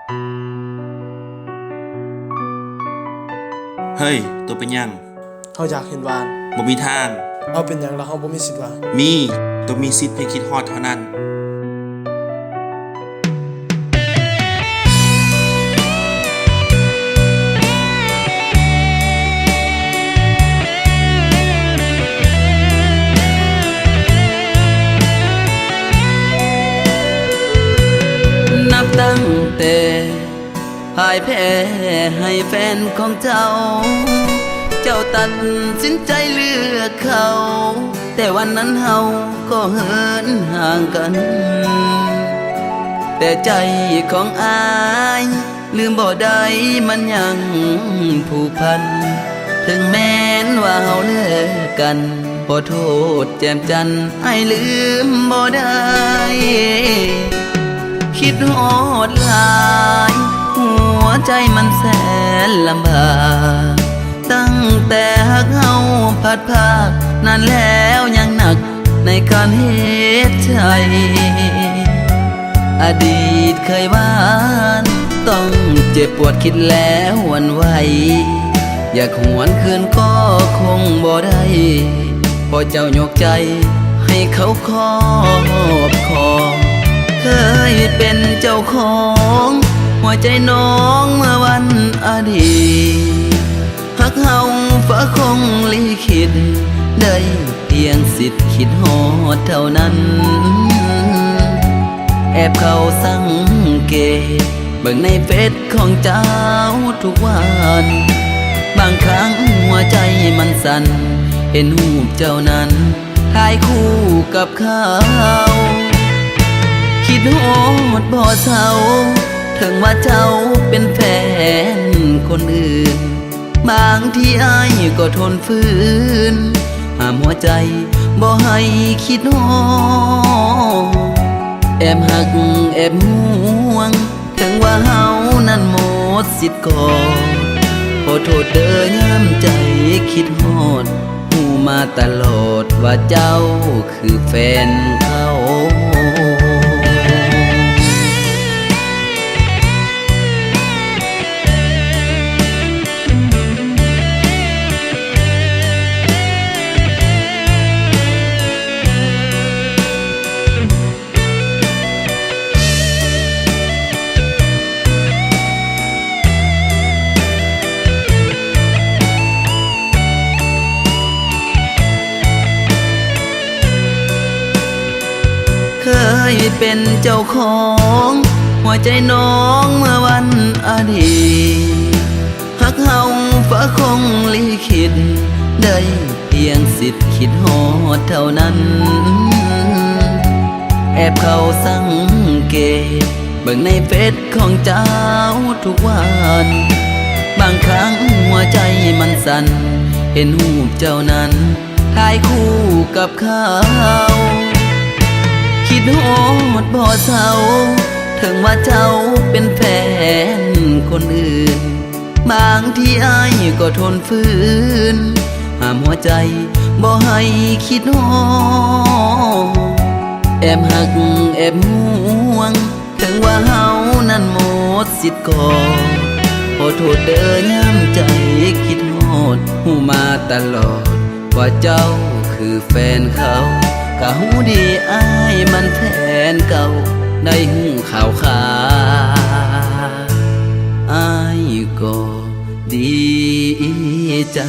เฮ้ยตัวเป็นยังเขาอยากเห็นหวานบ่มีทางเอาเป็นหยังแล้วเขาบ่มีสิทธิ์ว่ามีตัวมีสิทธิ์เพียงคิดฮอดเท่านั้นนับตั้งแต่พ่ายแพ้ให้แฟนของเจ้า เจ้าตัดสินใจเลือกเขา แต่วันนั้นเฮาก็เหินห่างกัน แต่ใจของอายลืมบ่ได้มันยังผูกพัน ถึงแม้นว่าเฮาเลิกกันขอโทษแจ่มจันทร์ให้ลืมบ่ได้คิดฮอดหลายหัวใจมันแสนลำบากตั้งแต่หักเฮาพัดภาคนานแล้วยังหนักในการเหตุใจอดีตเคยหวานต้องเจ็บปวดคิดแล้วหวั่นไหวอยากหวนคืนก็คงบ่ได้พอเจ้ายกใจให้เขาครอบครองเคยเป็นเจ้าของหัวใจน้องเมื่อวันอดีตหักเฮาฟ้าคงลิขิตได้เพียงสิทธิ์คิดฮอดเท่านั้นแอบเข้าสังเกตเบิ่งในเฟซของเจ้าทุกวันบางครั้งหัวใจมันสั่นเห็นรูปเจ้านั้นถ่ายคู่กับเขาคิดฮอดบ่เศร้าถึงว่าเจ้าเป็นแฟนคนอื่นบางทีอ้ายก็ทนฝืนห้ามหัวใจบ่ให้คิดฮอดแอบหักแอบห่วงถึงว่าเฮานั้นหมดสิทธิ์ก่อนขอโทษเด้อยามใจคิดฮอดหูมาตลอดว่าเจ้าคือแฟนเขาเคยเป็นเจ้าของหัวใจน้องเมื่อวันอดีตหักเฮาฟ้าคงลิขิตได้เพียงสิทธิ์คิดฮอดเท่านั้นแอบเข้าสังเกตเบิ่งในเฟซของเจ้าทุกวันบางครั้งหัวใจมันสั่นเห็นรูปเจ้านั้นถ่ายคู่กับเขาคิดฮอดบ่เศร้าถึงว่าเจ้าเป็นแฟนคนอื่นบางทีอ้ายก็ทนฝืนห้ามหัวใจบ่ให้คิดฮอดแอบหักแอบห่วงถึงว่าเฮานั้นหมดสิทธิ์ก่อนขอโทษเด้อยามใจคิดฮอดหูมาตลอดว่าเจ้าคือแฟนเขาก็หูดีอ้ายมันแฟนเก่าได้หูข่าวขาอ้ายก็ดีใจ